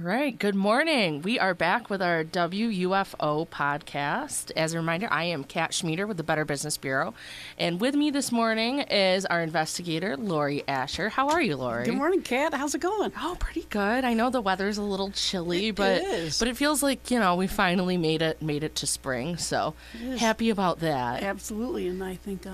right. Good morning. We are back with our WUFO podcast. As a reminder, I am Kat Schmieder with the Better Business Bureau. And with me this morning is our investigator, Lori Asher. How are you, Lori? Good morning, Kat. How's it going? Oh, pretty good. I know the weather's a little chilly, but it feels like, we finally made it to spring. So happy about that. Absolutely. And I think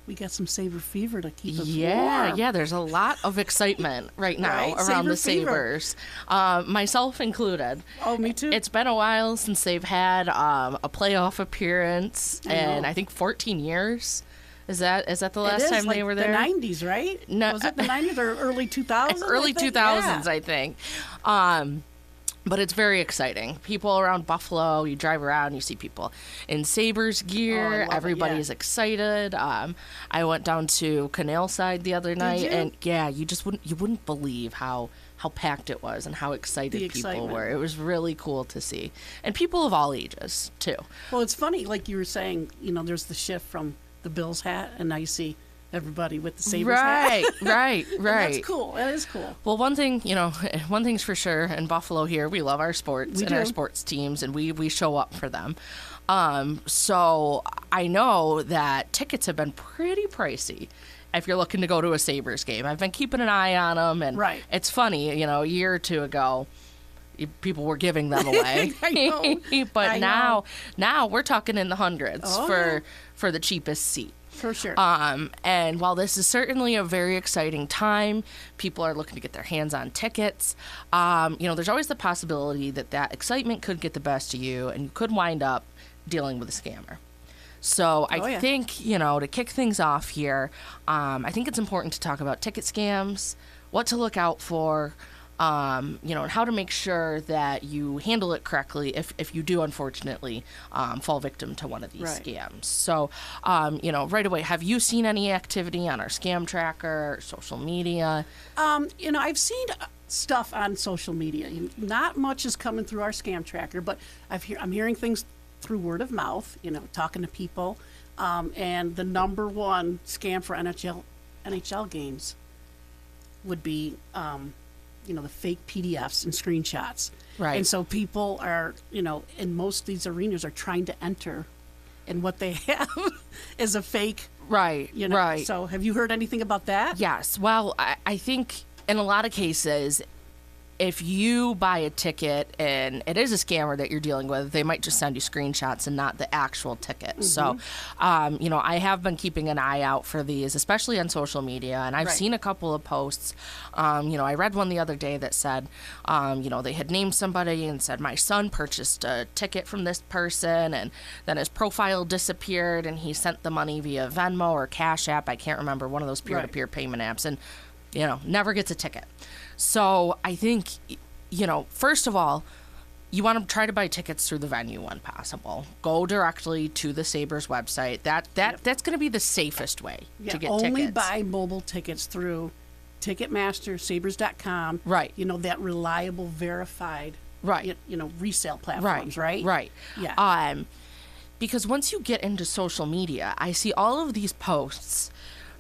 we got some Saber fever to keep us warm. Yeah, there's a lot of excitement right now around the Sabres, myself included. Oh, me too. It's been a while since they've had a playoff appearance, and I think 14 years. Is that the last time they were there? The 90s, right? No, was it the 90s or early 2000s? Early 2000s, I think. But it's very exciting. People around Buffalo, you drive around, you see people in Sabres gear. Everybody's excited. I went down to Canal Side the other night, and you wouldn't believe how packed it was and how excited people were. It was really cool to see. And people of all ages, too. Well, it's funny, like you were saying, there's the shift from the Bills hat, and now you see everybody with the Sabres hat. Right. That's cool. That is cool. Well, one thing's for sure, in Buffalo here, we love our sports our sports teams, and we show up for them. So I know that tickets have been pretty pricey if you're looking to go to a Sabres game. I've been keeping an eye on them, and it's funny, a year or two ago, people were giving them away. I know. But now we're talking in the hundreds for the cheapest seat. For sure. And while this is certainly a very exciting time, people are looking to get their hands on tickets. There's always the possibility that excitement could get the best of you, and you could wind up dealing with a scammer. So I think, to kick things off here, I think it's important to talk about ticket scams, what to look out for, and how to make sure that you handle it correctly if you do, unfortunately, fall victim to one of these scams. So, right away, have you seen any activity on our scam tracker, social media? I've seen stuff on social media. Not much is coming through our scam tracker, but I'm hearing things through word of mouth, talking to people. And the number one scam for NHL games would be the fake PDFs and screenshots. Right. And so people are, in most of these arenas are trying to enter, and what they have is a fake. Right. Right. So have you heard anything about that? Yes. Well, I think in a lot of cases, if you buy a ticket and it is a scammer that you're dealing with, they might just send you screenshots and not the actual ticket. Mm-hmm. So, I have been keeping an eye out for these, especially on social media, and I've seen a couple of posts. I read one the other day that said, they had named somebody and said, my son purchased a ticket from this person, and then his profile disappeared, and he sent the money via Venmo or Cash App. I can't remember, one of those peer-to-peer payment apps, and, never gets a ticket. So I think, first of all, you want to try to buy tickets through the venue when possible. Go directly to the Sabres website. That's going to be the safest way to get tickets. Only buy mobile tickets through Ticketmaster, Sabres.com. Right. That reliable, verified, resale platforms, right? Right. Yeah. Because once you get into social media, I see all of these posts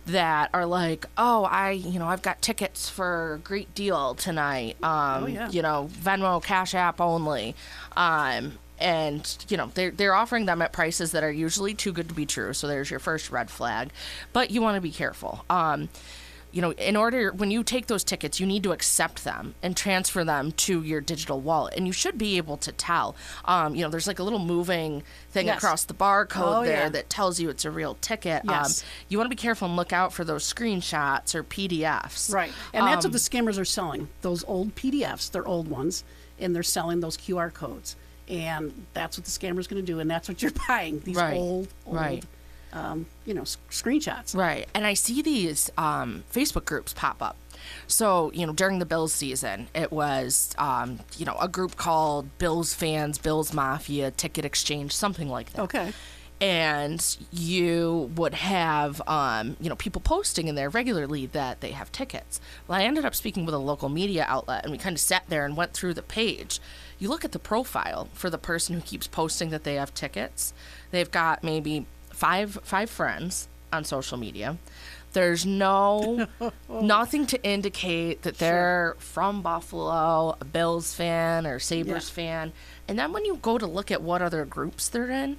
that are like, I've got tickets for a great deal tonight. Venmo, Cash App only. And, they're offering them at prices that are usually too good to be true. So there's your first red flag. But you want to be careful. When you take those tickets, you need to accept them and transfer them to your digital wallet. And you should be able to tell. There's like a little moving thing across the barcode that tells you it's a real ticket. Yes. You want to be careful and look out for those screenshots or PDFs. Right. And that's what the scammers are selling. Those old PDFs, they're old ones, and they're selling those QR codes. And that's what the scammer's going to do, and that's what you're buying, these old screenshots. Right. And I see these Facebook groups pop up. So, during the Bills season, it was, a group called Bills Fans, Bills Mafia, Ticket Exchange, something like that. Okay. And you would have, people posting in there regularly that they have tickets. Well, I ended up speaking with a local media outlet, and we kind of sat there and went through the page. You look at the profile for the person who keeps posting that they have tickets. They've got maybe five friends on social media. There's nothing to indicate that they're from Buffalo, a Bills fan or Sabres fan. And then when you go to look at what other groups they're in,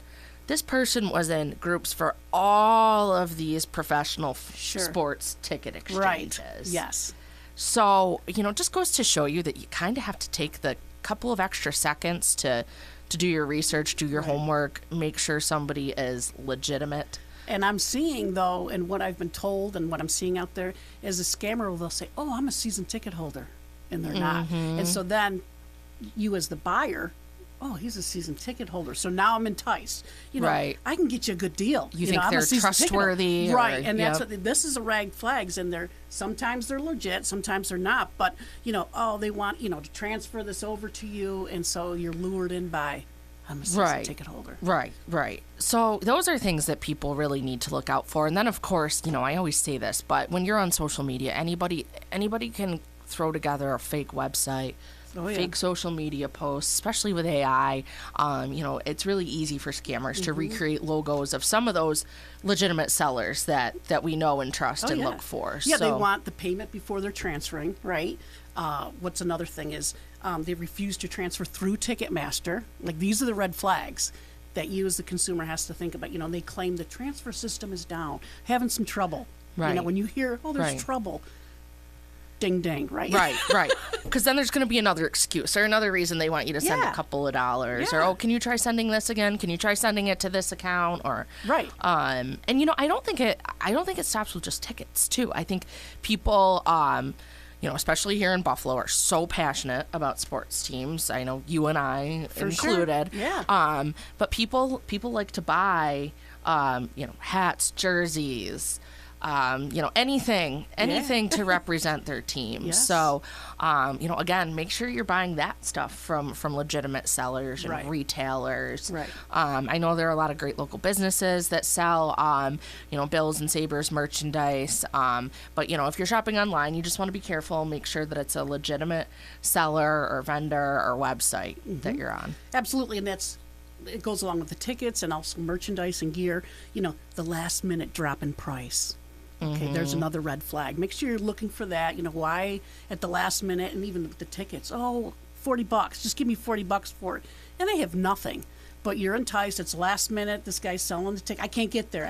this person was in groups for all of these professional sports ticket exchanges. Right. Yes. So, it just goes to show you that you kind of have to take the couple of extra seconds to do your research, do your homework, make sure somebody is legitimate. And I'm seeing, though, and what I've been told and what I'm seeing out there is a scammer will say, oh, I'm a season ticket holder, and they're not. And so then you as the buyer, oh, he's a season ticket holder, so now I'm enticed. I can get you a good deal. You think I'm they're trustworthy. Right, and that's what, this is a rag flags, and sometimes they're legit, sometimes they're not, but, they want, to transfer this over to you, and so you're lured in by, I'm a season ticket holder. Right. So those are things that people really need to look out for. And then, of course, I always say this, but when you're on social media, anybody can throw together a fake website, fake social media posts, especially with AI. It's really easy for scammers to recreate logos of some of those legitimate sellers that we know and trust and look for. Yeah, they want the payment before they're transferring, right? What's another thing is they refuse to transfer through Ticketmaster. Like, these are the red flags that you as the consumer has to think about. They claim the transfer system is down, having some trouble. Right. When you hear, there's trouble, ding, ding, right? Right. Because then there's going to be another excuse or another reason they want you to send a couple of dollars. Yeah. Or, can you try sending this again? Can you try sending it to this account? Or right. And I don't think it stops with just tickets too. I think people especially here in Buffalo, are so passionate about sports teams. I know you and I included. Sure. Yeah. But people like to buy, hats, jerseys, anything to represent their team. Yes. So, again, make sure you're buying that stuff from legitimate sellers and retailers. Right. I know there are a lot of great local businesses that sell, Bills and Sabres merchandise. But, if you're shopping online, you just want to be careful. Make sure that it's a legitimate seller or vendor or website that you're on. Absolutely. And it goes along with the tickets and also merchandise and gear. The last minute drop in price. Okay, there's another red flag. Make sure you're looking for that. Why at the last minute, and even with the tickets, $40, just give me $40 for it. And they have nothing. But you're enticed. It's last minute. This guy's selling the ticket. I can't get there.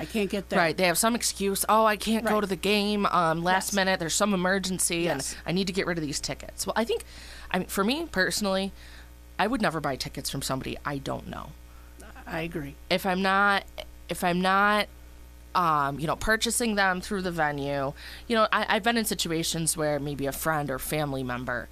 Right. They have some excuse. Oh, I can't go to the game last minute. There's some emergency, and I need to get rid of these tickets. Well, for me personally, I would never buy tickets from somebody I don't know. I agree. If I'm not purchasing them through the venue, I've been in situations where maybe a friend or family member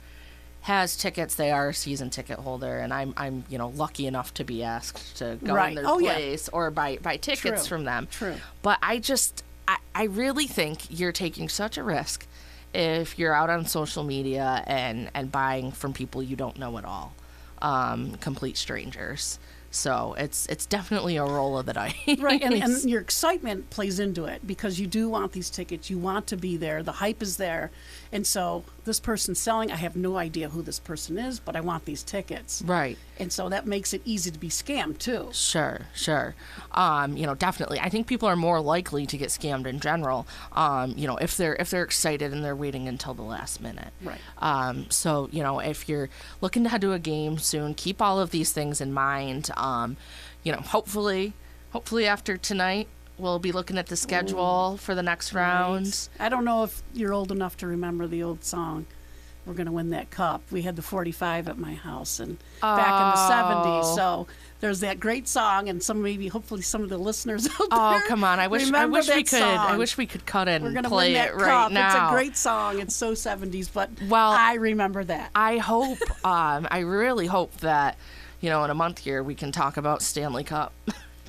has tickets. They are a season ticket holder, and I'm lucky enough to be asked to go in their place or buy tickets from them. True. But I really think you're taking such a risk if you're out on social media and buying from people you don't know at all, complete strangers. So it's definitely a roll of the dice. Right, and your excitement plays into it because you do want these tickets. You want to be there. The hype is there. And so this person selling, I have no idea who this person is, but I want these tickets. Right. And so that makes it easy to be scammed, too. Sure. Definitely. I think people are more likely to get scammed in general, if they're excited and they're waiting until the last minute. Right. So, if you're looking to head to a game soon, keep all of these things in mind. Hopefully after tonight, we'll be looking at the schedule for the next round. Right. I don't know if you're old enough to remember the old song, We're Going to Win That Cup. We had the 45 at my house and back in the 70s. So there's that great song, and hopefully some of the listeners out there. Oh, come on. I wish we could cut it and play it right now. It's a great song. It's so 70s, but I remember that. I hope, I really hope that, in a month here we can talk about Stanley Cup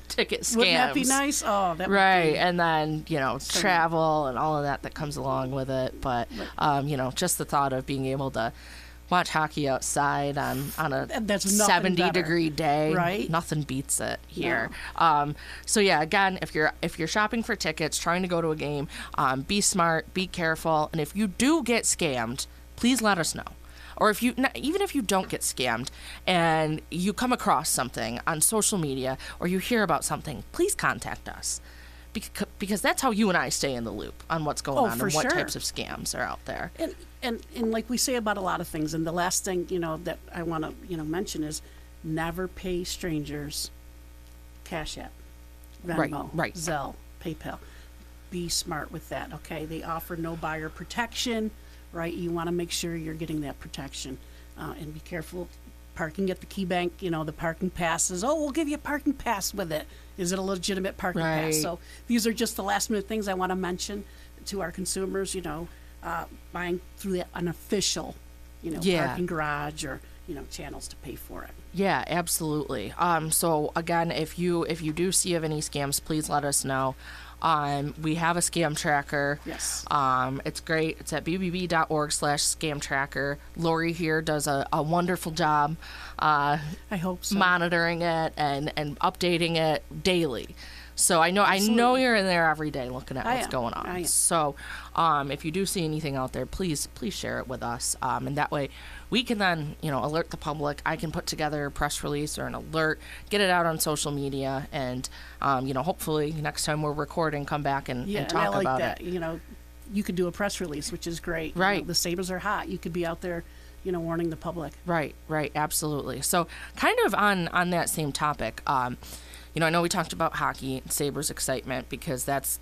ticket scams. Wouldn't that be nice? Oh, that would be. And then, travel and all of that comes along with it. But, just the thought of being able to watch hockey outside on a 70-degree day, right? Nothing beats it here. No. So yeah, again, if you're shopping for tickets, trying to go to a game, be smart, be careful, and if you do get scammed, please let us know. Or even if you don't get scammed and you come across something on social media or you hear about something, please contact us. because that's how you and I stay in the loop on what's going on for and what sure. types of scams are out there. And like we say about a lot of things, and the last thing, that I want to, mention is never pay strangers Cash App, Venmo, Right. Zelle, PayPal. Be smart with that, okay? They offer no buyer protection, right? You want to make sure you're getting that protection. And be careful. Parking at the key bank, the parking passes. Oh, we'll give you a parking pass with it. Is it a legitimate parking pass? So these are just the last minute things I want to mention to our consumers, buying through an official, parking garage or, channels to pay for it. Yeah, absolutely. So again, if you do see of any scams, please let us know. We have a scam tracker. Yes. It's great. It's at bbb.org/scam tracker. Lori here does a wonderful job. I hope so. Monitoring it and updating it daily. So I know you're in there every day looking at what's going on. So if you do see anything out there, please share it with us. And that way we can then, alert the public. I can put together a press release or an alert, get it out on social media, and, hopefully next time we're recording, come back and talk and I like about that. it. You could do a press release, which is great. Right. The sabers are hot. You could be out there, warning the public. Right, absolutely. So kind of on that same topic, I know we talked about hockey and Sabres excitement because that's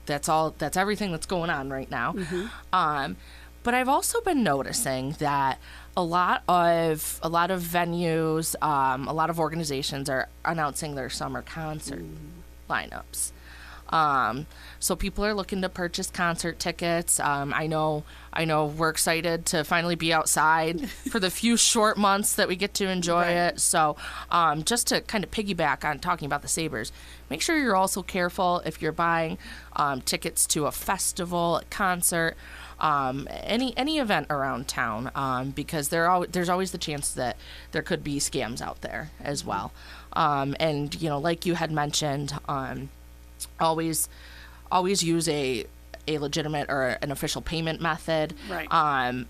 everything that's going on right now. Mm-hmm. But I've also been noticing that a lot of venues, a lot of organizations are announcing their summer concert lineups. So people are looking to purchase concert tickets. I know we're excited to finally be outside for the few short months that we get to enjoy it. So just to kind of piggyback on talking about the Sabres, make sure you're also careful if you're buying tickets to a festival, a concert, any event around town, because there's always the chance that there could be scams out there as well. And like you had mentioned, always use a legitimate or an official payment method. Right.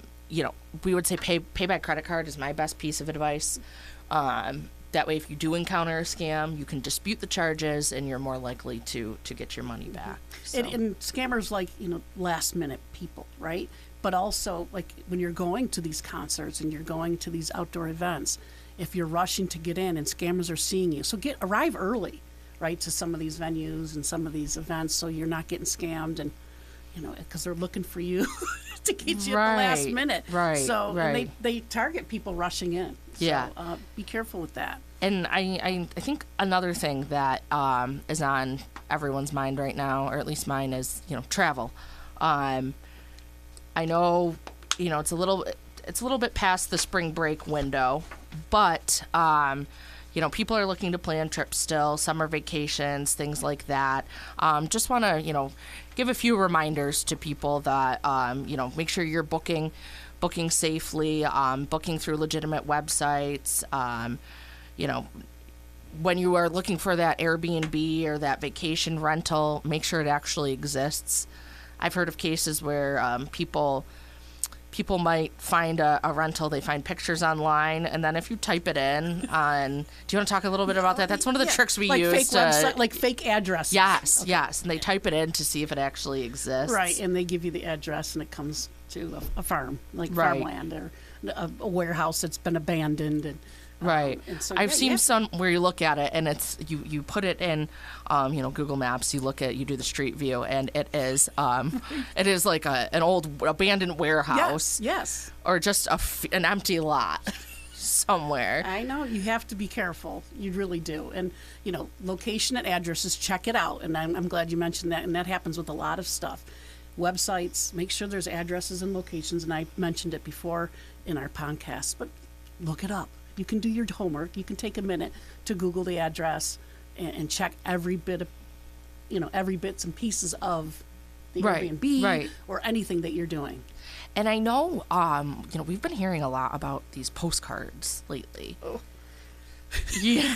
We would say pay by credit card is my best piece of advice. That way, if you do encounter a scam, you can dispute the charges, and you're more likely to get your money back. So. And scammers like last minute people, right? But also like when you're going to these concerts and you're going to these outdoor events, if you're rushing to get in and scammers are seeing you, so arrive early, right, to some of these venues and some of these events, so you're not getting scammed and because they're looking for you to get you at the last minute. Right. So and they target people rushing in. So, be careful with that. And I think another thing that is on everyone's mind right now, or at least mine, is travel. I know it's a little bit past the spring break window, but people are looking to plan trips still, summer vacations, things like that. Just want to give a few reminders to people that make sure you're booking safely, booking through legitimate websites. When you are looking for that Airbnb or that vacation rental, make sure it actually exists. I've heard of cases where people might find a rental, they find pictures online, and then if you type it in on, do you want to talk a little bit about that? That's one of the tricks we use. Fake website, like fake addresses. Yes, yes, and they type it in to see if it actually exists. Right, and they give you the address, and it comes to a farm, like farmland, or a warehouse that's been abandoned. And, right. And so, I've seen some where you look at it and it's you put it in, Google Maps. You do the street view, and it is like an old abandoned warehouse. Yes. Or just an empty lot somewhere. I know, you have to be careful. You really do. And location and addresses, check it out. And I'm glad you mentioned that. And that happens with a lot of stuff. Websites, make sure there's addresses and locations. And I mentioned it before in our podcast, but look it up. You can do your homework. You can take a minute to Google the address and check every bit of, every bits and pieces of the Airbnb or anything that you're doing. And I know, we've been hearing a lot about these postcards lately. Oh. Yeah,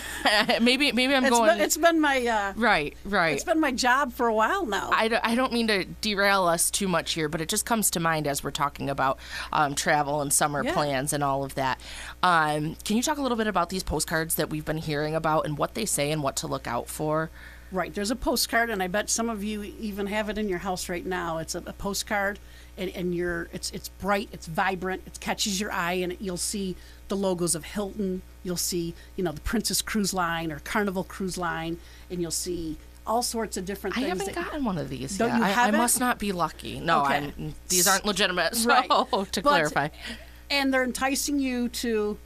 maybe It's been my right. It's been my job for a while now. I don't mean to derail us too much here, but it just comes to mind as we're talking about travel and summer plans and all of that. Can you talk a little bit about these postcards that we've been hearing about and what they say and what to look out for? Right. There's a postcard, and I bet some of you even have it in your house right now. It's a postcard, and it's bright, it's vibrant, it catches your eye, and you'll see the logos of Hilton. You'll see, the Princess Cruise Line or Carnival Cruise Line, and you'll see all sorts of different things. I haven't gotten one of these Don't yet. you have I it? must not be lucky. No, Okay. These aren't legitimate, so Right. to clarify. And they're enticing you to,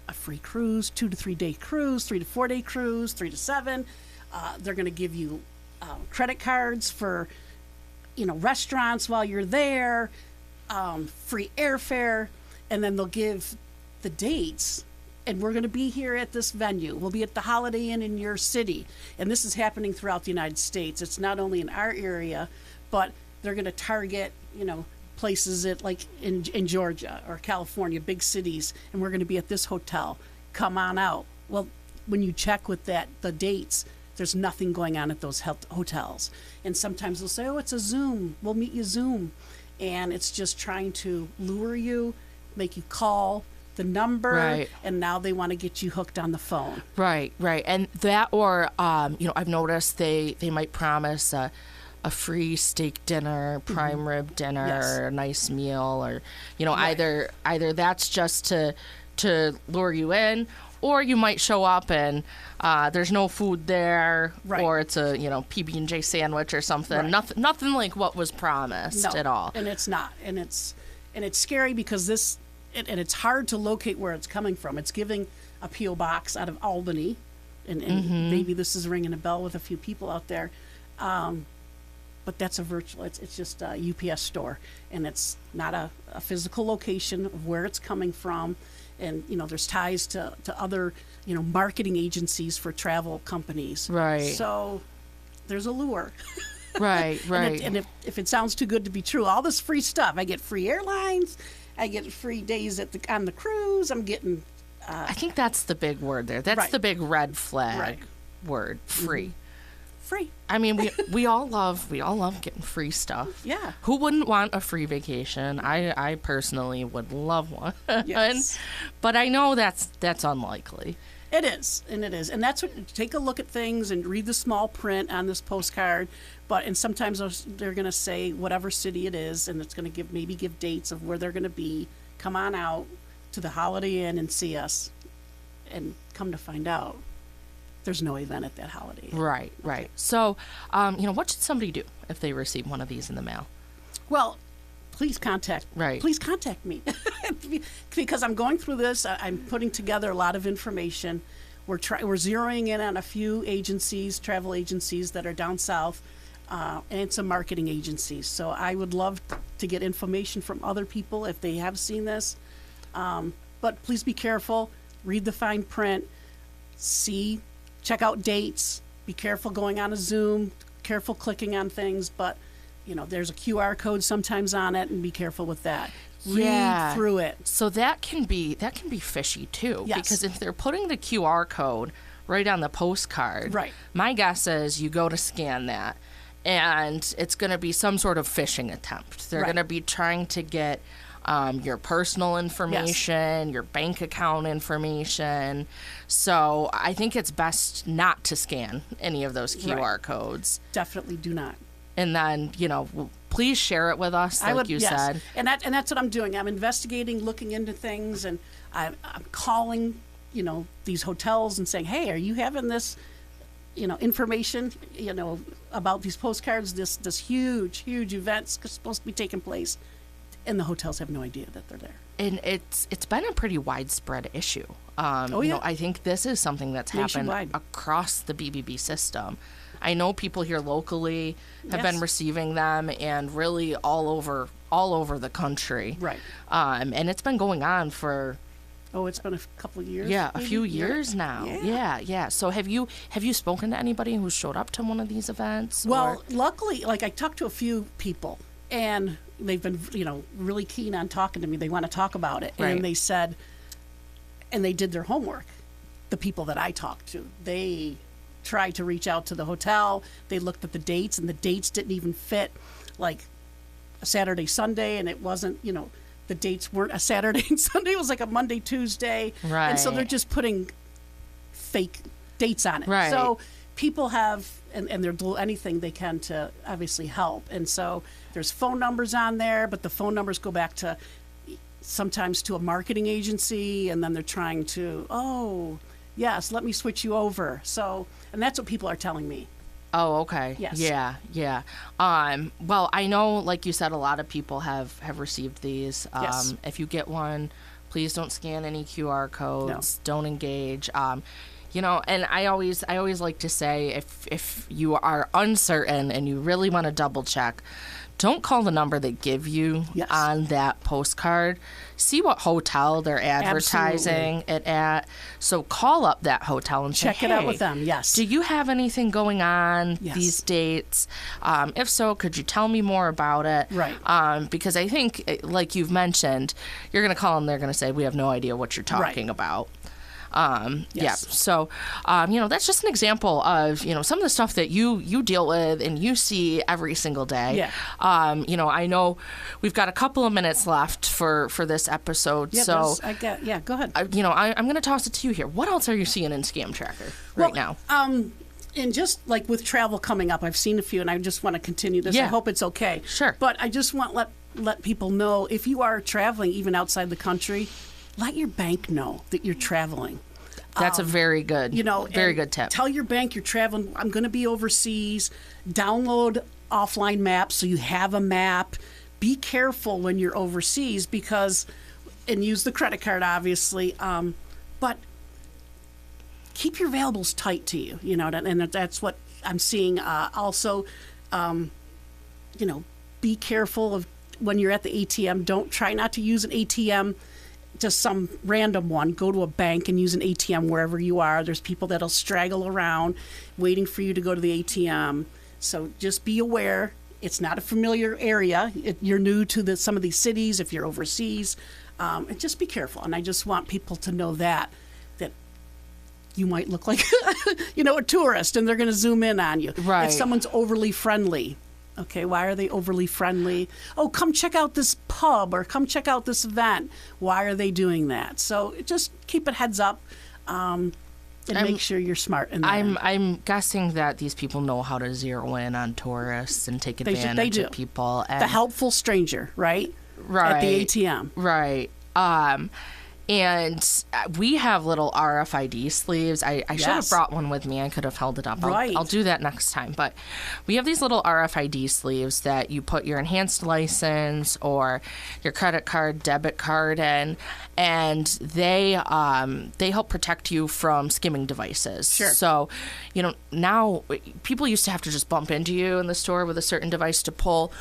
a free cruise, 2 to 3 day cruise, 3 to 4 day cruise, 3 to 7. They're going to give you credit cards for, restaurants while you're there, free airfare, and then they'll give the dates. And we're going to be here at this venue. We'll be at the Holiday Inn in your city. And this is happening throughout the United States. It's not only in our area, but they're going to target, places like in Georgia or California, big cities, and we're going to be at this hotel. Come on out. Well, when you check with the dates, there's nothing going on at those hotels. And sometimes they'll say, oh, it's a Zoom. We'll meet you Zoom. And it's just trying to lure you, make you call the number, Right. and now they want to get you hooked on the phone. Right. And that, or I've noticed they might promise a free steak dinner, prime rib dinner, Yes. or a nice meal, or Right. either that's just to lure you in, or you might show up and there's no food there, Right. or it's a PB&J sandwich or something. Right. Nothing like what was promised No, at all. and it's not, and it's scary because and it's hard to locate where it's coming from. It's giving a P.O. box out of Albany, and maybe this is ringing a bell with a few people out there, but that's a virtual. It's just a UPS store, and it's not a physical location of where it's coming from. And there's ties to other marketing agencies for travel companies. Right. So there's a lure. Right. And if it sounds too good to be true, all this free stuff, I get free airlines, I get free days on the cruise, I'm getting. I think that's the big word there. That's Right. the big red flag Right. word, free. Free. I mean, we all love getting free stuff. Yeah. Who wouldn't want a free vacation? I personally would love one. Yes. But I know that's unlikely. It is, and that's what. Take a look at things and read the small print on this postcard. And sometimes they're going to say whatever city it is, and it's going to give dates of where they're going to be. Come on out to the Holiday Inn and see us, and come to find out, there's no event at that Holiday Inn. Right. So, what should somebody do if they receive one of these in the mail? Well, please contact me because I'm going through this. I'm putting together a lot of information. We're zeroing in on a few agencies, travel agencies that are down south, and some marketing agencies. So I would love to get information from other people if they have seen this. But please be careful. Read the fine print. Check out dates. Be careful going on a Zoom. Careful clicking on things. But there's a QR code sometimes on it, and be careful with that. Read through it. So that can be fishy too. Yes. Because if they're putting the QR code right on the postcard, Right. my guess is you go to scan that, and it's going to be some sort of phishing attempt. They're Right. going to be trying to get your personal information, your bank account information. So I think it's best not to scan any of those QR codes. Definitely do not. And then, please share it with us, like you said. And that's what I'm doing. I'm investigating, looking into things, and I'm calling, these hotels and saying, hey, are you having this, information, about these postcards, this huge event's supposed to be taking place, and the hotels have no idea that they're there. And it's been a pretty widespread issue. Yeah. I think this is something that's happened Nationwide. across the BBB system. I know people here locally have been Yes. receiving them, and really all over the country. Right. And it's been going on for It's been a couple of years. a maybe? few years now. Yeah. So have you spoken to anybody who showed up to one of these events? Well, or- luckily, I talked to a few people, and they've been, really keen on talking to me. They want to talk about it. Right. And they said, and they did their homework. The people that I talked to, they tried to reach out to the hotel. They looked at the dates, and the dates didn't even fit, like a Saturday, Sunday, and it wasn't, the dates weren't a Saturday and Sunday. It was like a Monday, Tuesday. Right. And so they're just putting fake dates on it. Right. So people have, and they'll do anything they can to obviously help. And so there's phone numbers on there, but the phone numbers go back to sometimes to a marketing agency, and then they're trying to, oh, yes, let me switch you over. So, and that's what people are telling me. Oh, okay. Yes. Yeah. Well, I know, like you said, a lot of people have received these. Yes. If you get one, please don't scan any QR codes. No. Don't engage. And I always like to say, if you are uncertain and you really want to double check, don't call the number they give you on that postcard. See what hotel they're advertising it at. So call up that hotel and check say, it out with them. Yes. Do you have anything going on these dates? If so, could you tell me more about it? Right. Because I think, like you've mentioned, you're going to call them. They're going to say, we have no idea what you're talking about. Yeah. So, that's just an example of, some of the stuff that you deal with and you see every single day. Yeah. I know we've got a couple of minutes left for this episode. Yeah, so go ahead. I'm going to toss it to you here. What else are you seeing in Scam Tracker right now? And just like with travel coming up, I've seen a few, and I just want to continue this. Yeah. I hope it's okay. Sure. But I just want let people know, if you are traveling even outside the country, let your bank know that you're traveling. That's a very good, very good tip. Tell your bank you're traveling. I'm going to be overseas. Download offline maps so you have a map. Be careful when you're overseas and use the credit card, obviously. But keep your valuables tight to you, and that's what I'm seeing. Also, be careful of when you're at the ATM. Try not to use an ATM, just some random one. Go to a bank and use an ATM wherever you are. There's people that'll straggle around waiting for you to go to the ATM. So just be aware. It's not a familiar area. You're new to some of these cities if you're overseas. And just be careful. And I just want people to know that you might look like a tourist, and they're going to zoom in on you. Right. If someone's overly friendly, okay, why are they overly friendly? Oh, come check out this pub or come check out this event. Why are they doing that? So just keep it heads up and make sure you're smart in that. I'm guessing that these people know how to zero in on tourists and take advantage of people. And the helpful stranger, right? Right. At the ATM. Right. And we have little RFID sleeves. I should have brought one with me. I could have held it up. I'll do that next time. But we have these little RFID sleeves that you put your enhanced license or your credit card, debit card in, and they help protect you from skimming devices. Sure. So, now people used to have to just bump into you in the store with a certain device to pull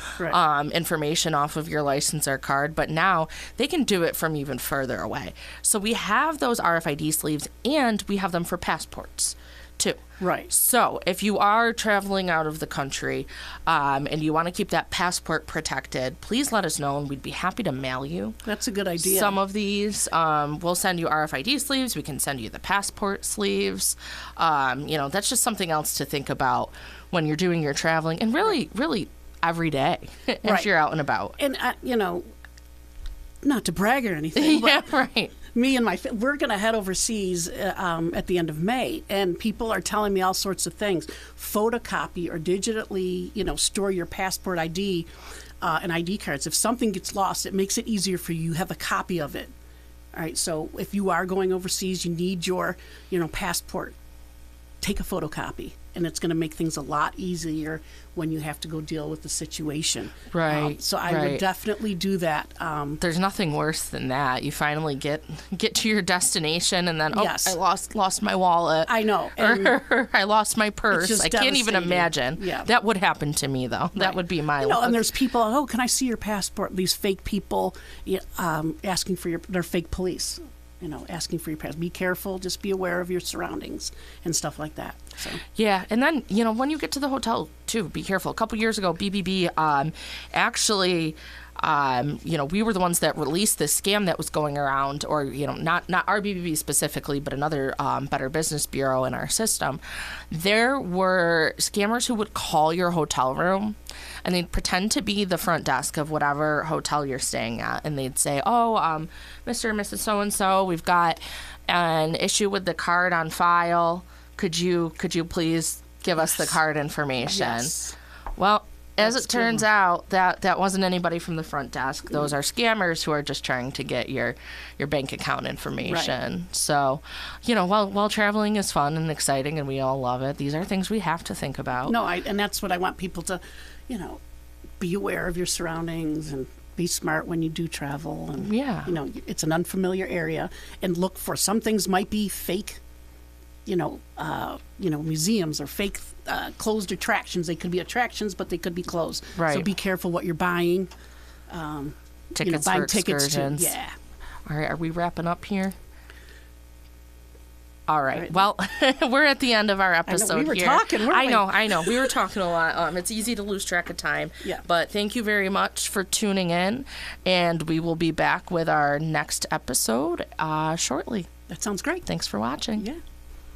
information off of your license or card, but now they can do it from even further away. So we have those RFID sleeves, and we have them for passports too. Right. So if you are traveling out of the country and you want to keep that passport protected, please let us know, and we'd be happy to mail you. That's a good idea. Some of these, we'll send you RFID sleeves. We can send you the passport sleeves. That's just something else to think about when you're doing your traveling, and really, really every day as you're out and about. And, not to brag or anything, but right. Me and we're going to head overseas at the end of May, and people are telling me all sorts of things. Photocopy or digitally, store your passport ID and ID cards. If something gets lost, it makes it easier for you. You have a copy of it. All right, so if you are going overseas, you need your, passport. Take a photocopy, and it's going to make things a lot easier when you have to go deal with the situation. Right. So I would definitely do that. There's nothing worse than that. You finally get to your destination, and then I lost my wallet. I know. Or I lost my purse. I can't even imagine. Yeah. That would happen to me, though. Right. That would be my luck. And there's people, can I see your passport? These fake people asking for they're fake police. Asking for your passport. Be careful. Just be aware of your surroundings and stuff like that. So. Yeah, and then, when you get to the hotel, too, be careful. A couple years ago, BBB actually, we were the ones that released this scam that was going around, or, not our BBB specifically, but another Better Business Bureau in our system. There were scammers who would call your hotel room, and they'd pretend to be the front desk of whatever hotel you're staying at, and they'd say, Mr. and Mrs. So-and-so, we've got an issue with the card on file. Could you please give us the card information. Yes. Well, as That's it turns out, that wasn't anybody from the front desk. Those are scammers who are just trying to get your bank account information. Right. So, while traveling is fun and exciting and we all love it, these are things we have to think about. No, and that's what I want people to, be aware of your surroundings and be smart when you do travel. And, Yeah. It's an unfamiliar area, and look for some things might be fake. Museums or fake closed attractions. They could be attractions, but they could be closed. Right. So be careful what you're buying. Tickets buying for tickets excursions. yeah. All right, are we wrapping up here? All right. All Well, we're at the end of our episode we were here. talking, weren't we? I know. We were talking a lot. It's easy to lose track of time. Yeah. But thank you very much for tuning in, and we will be back with our next episode shortly. That sounds great. Thanks for watching. Yeah.